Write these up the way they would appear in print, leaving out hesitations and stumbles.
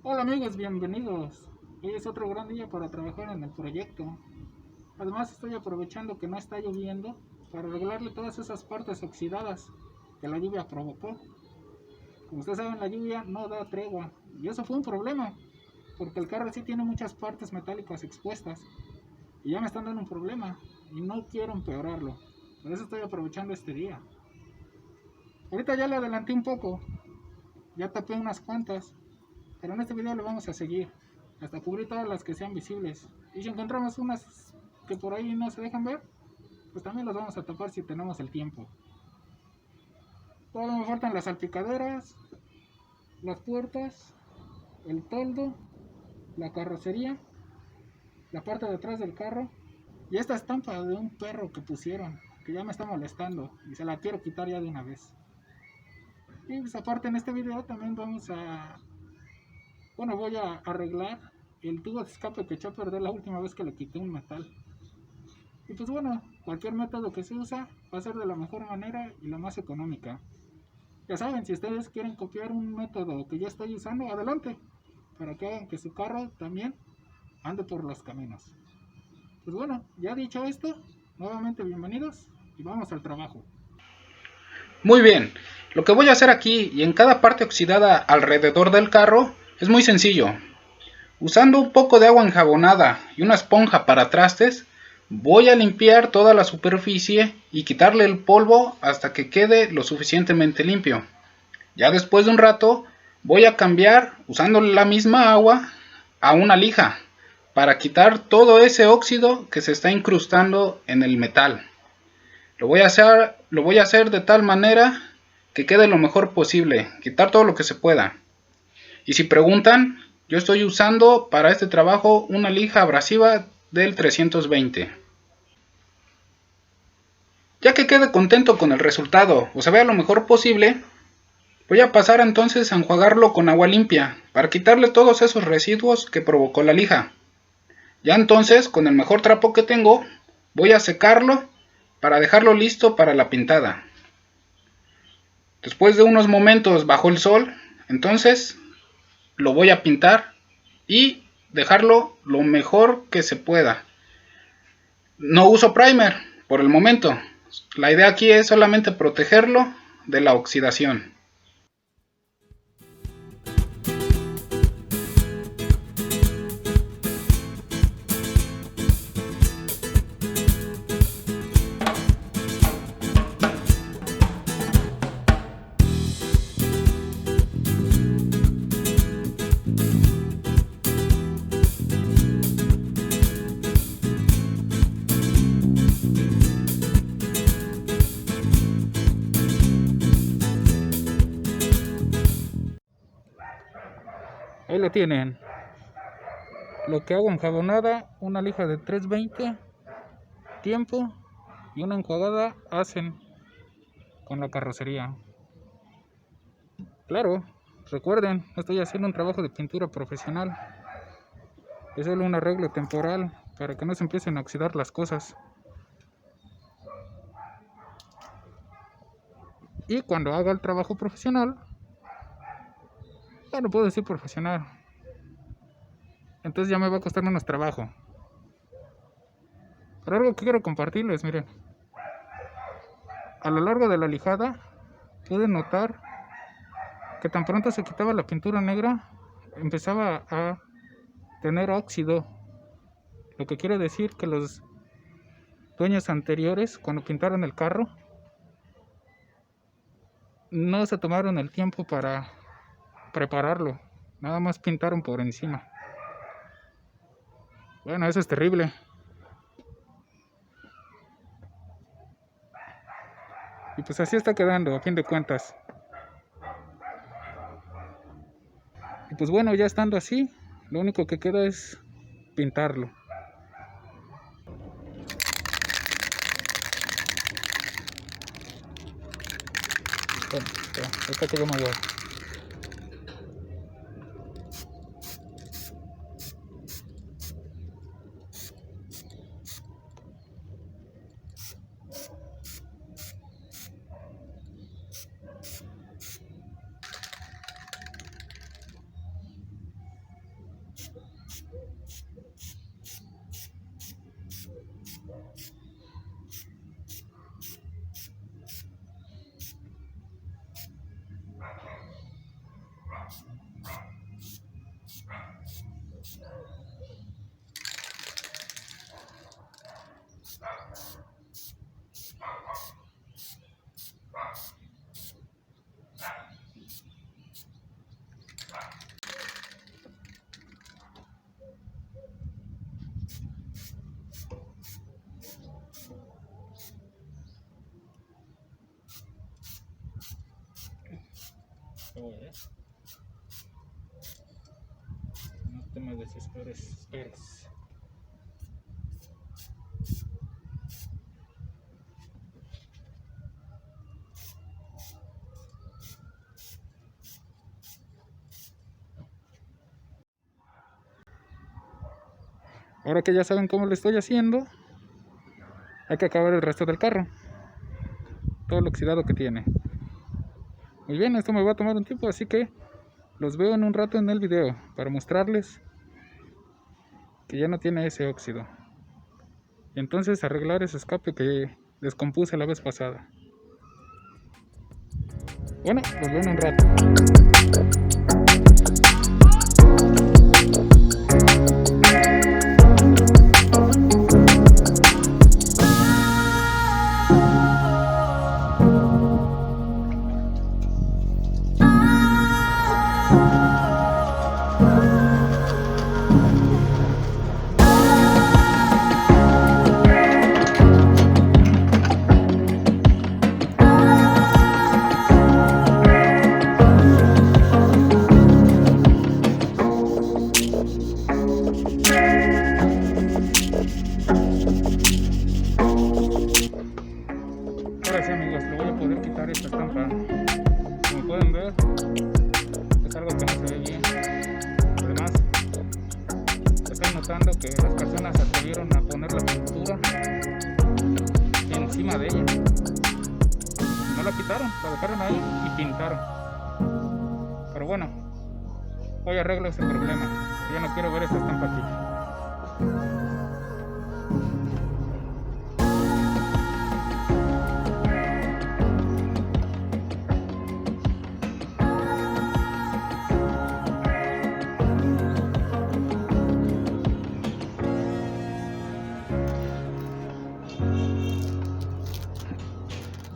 Hola amigos, bienvenidos. Hoy es otro gran día para trabajar en el proyecto. Además estoy aprovechando que no está lloviendo para arreglarle todas esas partes oxidadas que la lluvia provocó. Como ustedes saben, la lluvia no da tregua y eso fue un problema porque el carro sí tiene muchas partes metálicas expuestas y ya me están dando un problema y no quiero empeorarlo. Por eso estoy aprovechando este día. Ahorita ya le adelanté un poco, ya tapé unas cuantas, pero en este video lo vamos a seguir hasta cubrir todas las que sean visibles. Y si encontramos unas que por ahí no se dejan ver, pues también las vamos a tapar si tenemos el tiempo. Todavía me faltan las salpicaderas, las puertas, el toldo, la carrocería, la parte de atrás del carro y esta estampa de un perro que pusieron, que ya me está molestando y se la quiero quitar ya de una vez. Y pues aparte en este video también voy a arreglar el tubo de escape que echó a perder la última vez que le quité un metal. Y pues bueno, cualquier método que se usa va a ser de la mejor manera y la más económica. Ya saben, si ustedes quieren copiar un método que yo estoy usando, adelante, para que hagan que su carro también ande por los caminos. Pues bueno, ya dicho esto, nuevamente bienvenidos y vamos al trabajo. Muy bien, lo que voy a hacer aquí y en cada parte oxidada alrededor del carro es muy sencillo. Usando un poco de agua enjabonada y una esponja para trastes, voy a limpiar toda la superficie y quitarle el polvo hasta que quede lo suficientemente limpio. Ya después de un rato voy a cambiar, usando la misma agua, a una lija para quitar todo ese óxido que se está incrustando en el metal. Lo voy a hacer de tal manera que quede lo mejor posible, quitar todo lo que se pueda. Y si preguntan, yo estoy usando para este trabajo una lija abrasiva del 320. Ya que quede contento con el resultado o se vea lo mejor posible, voy a pasar entonces a enjuagarlo con agua limpia para quitarle todos esos residuos que provocó la lija. Ya entonces, con el mejor trapo que tengo, voy a secarlo para dejarlo listo para la pintada. Después de unos momentos bajo el sol, entonces lo voy a pintar y dejarlo lo mejor que se pueda. No uso primer por el momento. La idea aquí es solamente protegerlo de la oxidación. Ahí lo tienen. Lo que hago enjabonada, una lija de 320, tiempo y una enjuagada hacen con la carrocería. Claro, recuerden, no estoy haciendo un trabajo de pintura profesional. Es solo un arreglo temporal para que no se empiecen a oxidar las cosas. Y cuando haga el trabajo profesional, ya no puedo decir profesional, entonces ya me va a costar menos trabajo. Pero algo que quiero compartirles, miren. A lo largo de la lijada, pueden notar que tan pronto se quitaba la pintura negra, empezaba a tener óxido. Lo que quiere decir que los dueños anteriores, cuando pintaron el carro, no se tomaron el tiempo para prepararlo. Nada más pintaron por encima. Bueno, eso es terrible. Y pues así está quedando, a fin de cuentas. Y pues bueno, ya estando así, lo único que queda es pintarlo. Bueno, acá quedó mayor. No te me desesperes, esperes. Ahora que ya saben cómo lo estoy haciendo, hay que acabar el resto del carro, todo lo oxidado que tiene. Muy bien, esto me va a tomar un tiempo, así que los veo en un rato en el video para mostrarles que ya no tiene ese óxido. Y entonces arreglar ese escape que descompuse la vez pasada. Bueno, los veo en un rato. Ahora sí, amigos, le voy a poder quitar esta estampa. Como pueden ver, es algo que no se ve bien. Además, estoy notando que las personas se atrevieron a poner la pintura encima de ella. No la quitaron, la dejaron ahí y pintaron. Pero bueno, hoy arreglo ese problema. Ya no quiero ver esta estampa aquí.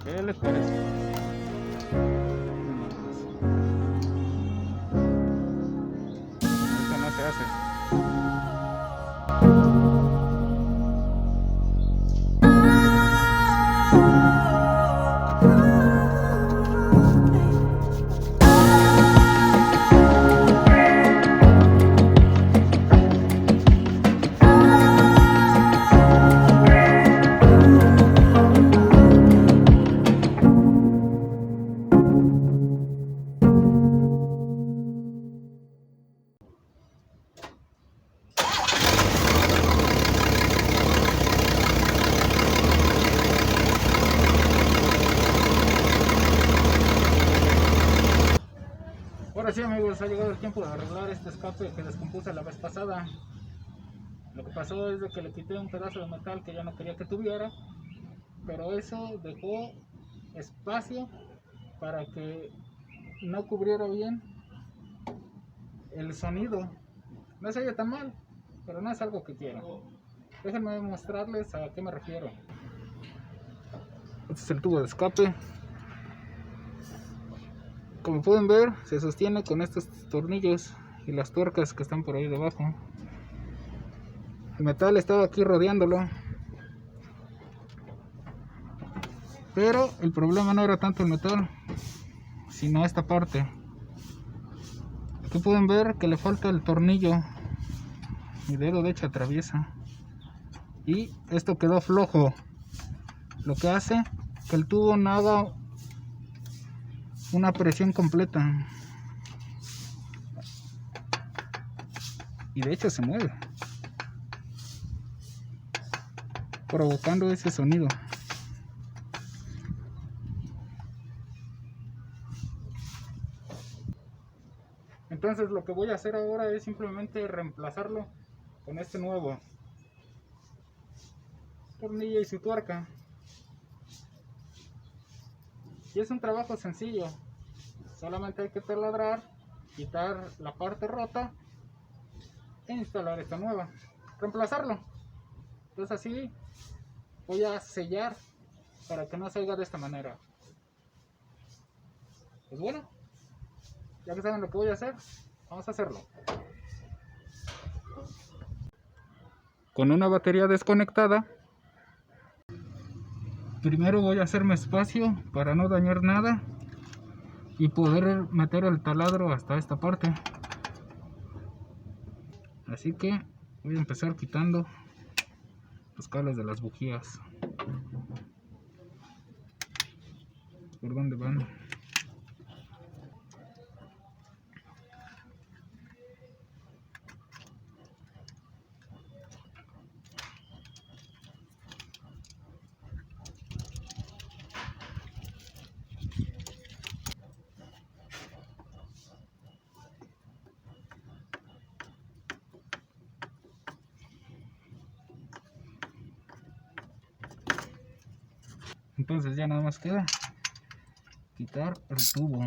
¿Qué les parece? Esto no se hace. Ahora sí, amigos, ha llegado el tiempo de arreglar este escape que descompuse la vez pasada. Lo que pasó es de que le quité un pedazo de metal que ya no quería que tuviera, pero eso dejó espacio para que no cubriera bien el sonido. No se oye tan mal, pero no es algo que quiero. Déjenme mostrarles a qué me refiero. Este es el tubo de escape. Como pueden ver, se sostiene con estos tornillos y las tuercas que están por ahí debajo. El metal estaba aquí rodeándolo, pero el problema no era tanto el metal, sino esta parte. Aquí pueden ver que le falta el tornillo. Mi dedo de hecho atraviesa y esto quedó flojo, lo que hace que el tubo no haga una presión completa, y de hecho se mueve, provocando ese sonido. Entonces lo que voy a hacer ahora es simplemente reemplazarlo con este nuevo tornillo y su tuerca. Y es un trabajo sencillo, solamente hay que taladrar, quitar la parte rota e instalar esta nueva, reemplazarlo. Entonces así voy a sellar para que no salga de esta manera. Pues bueno, ya que saben lo que voy a hacer, vamos a hacerlo. Con una batería desconectada, primero voy a hacerme espacio para no dañar nada y poder meter el taladro hasta esta parte. Así que voy a empezar quitando los cables de las bujías. ¿Por dónde van? Entonces ya nada más queda quitar el tubo.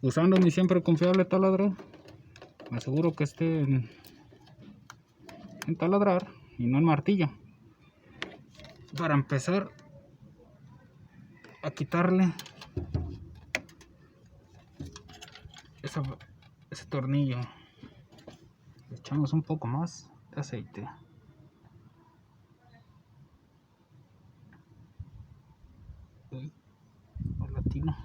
Usando mi siempre confiable taladro, me aseguro que esté en taladrar y no en martillo, para empezar a quitarle ese tornillo. Le echamos un poco más de aceite. Al latino.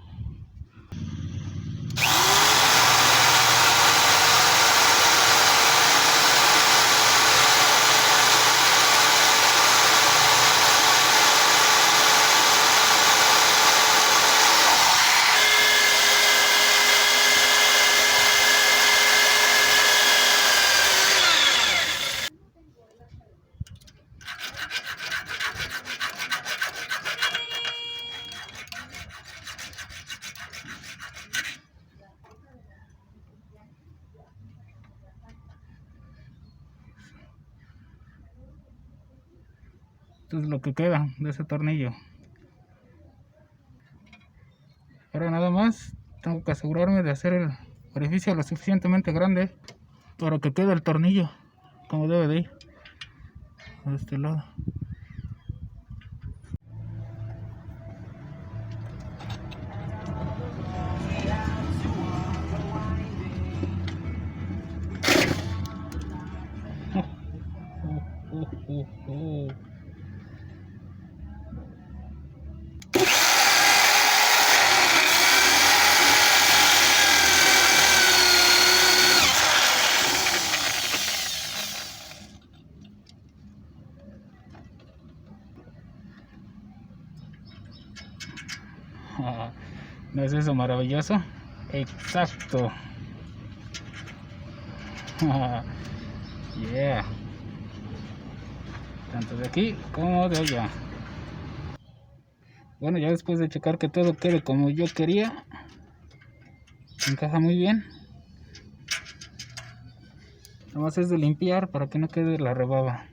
Esto es lo que queda de ese tornillo. Ahora nada más tengo que asegurarme de hacer el orificio lo suficientemente grande para que quede el tornillo como debe de ir de este lado. ¿No es eso maravilloso? Exacto. Yeah. Tanto de aquí como de allá. Bueno, ya después de checar que todo quede como yo quería, encaja muy bien. Nada más es de limpiar para que no quede la rebaba.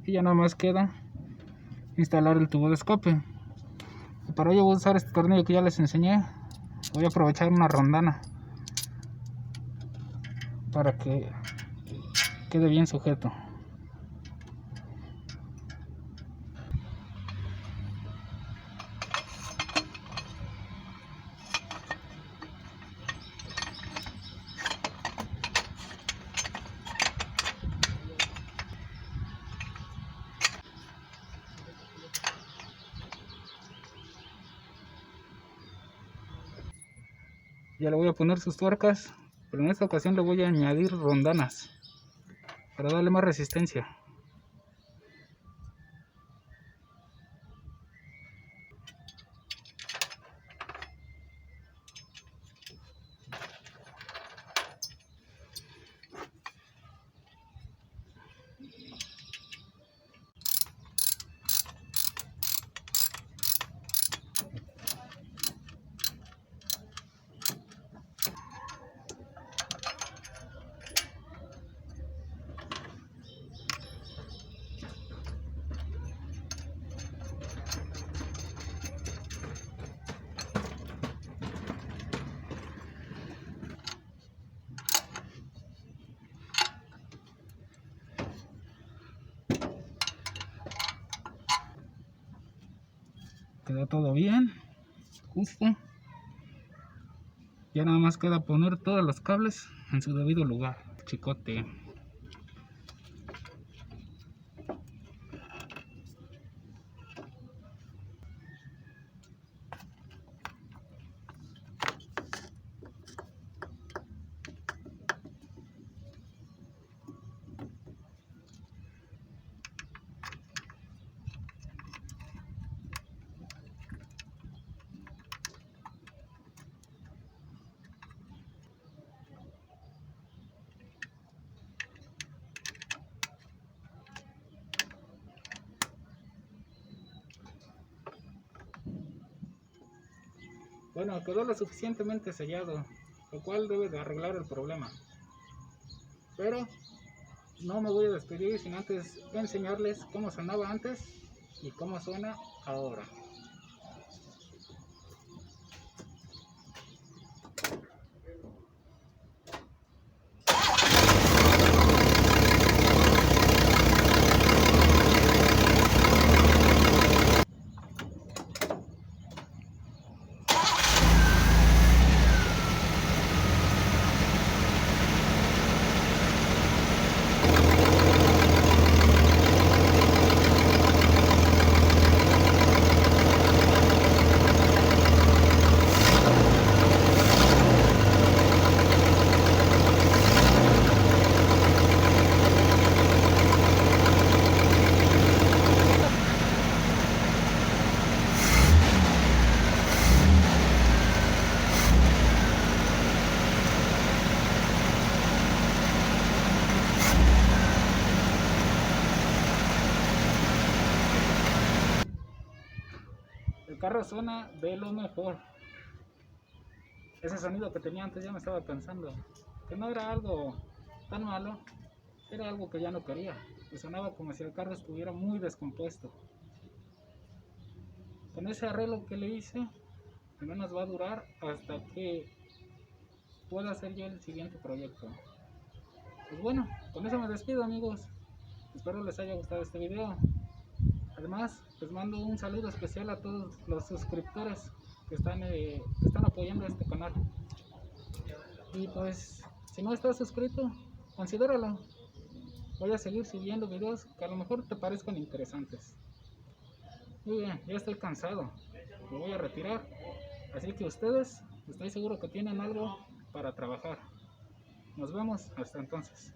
Y ya nada más queda instalar el tubo de escape. Y para ello voy a usar este tornillo que ya les enseñé. Voy a aprovechar una rondana para que quede bien sujeto. Ya le voy a poner sus tuercas, pero en esta ocasión le voy a añadir rondanas para darle más resistencia. Quedó todo bien, justo. Ya nada más queda poner todos los cables en su debido lugar. Chicote. Bueno, quedó lo suficientemente sellado, lo cual debe de arreglar el problema. Pero no me voy a despedir sin antes enseñarles cómo sonaba antes y cómo suena ahora. El carro suena de lo mejor. Ese sonido que tenía antes ya me estaba pensando que no era algo tan malo, era algo que ya no quería. Y sonaba como si el carro estuviera muy descompuesto. Con ese arreglo que le hice, al menos va a durar hasta que pueda hacer yo el siguiente proyecto. Pues bueno, con eso me despido, amigos. Espero les haya gustado este video. Además, les mando un saludo especial a todos los suscriptores que están apoyando este canal. Y pues, si no estás suscrito, considéralo. Voy a seguir subiendo videos que a lo mejor te parezcan interesantes. Muy bien, ya estoy cansado. Me voy a retirar. Así que ustedes, estoy seguro que tienen algo para trabajar. Nos vemos hasta entonces.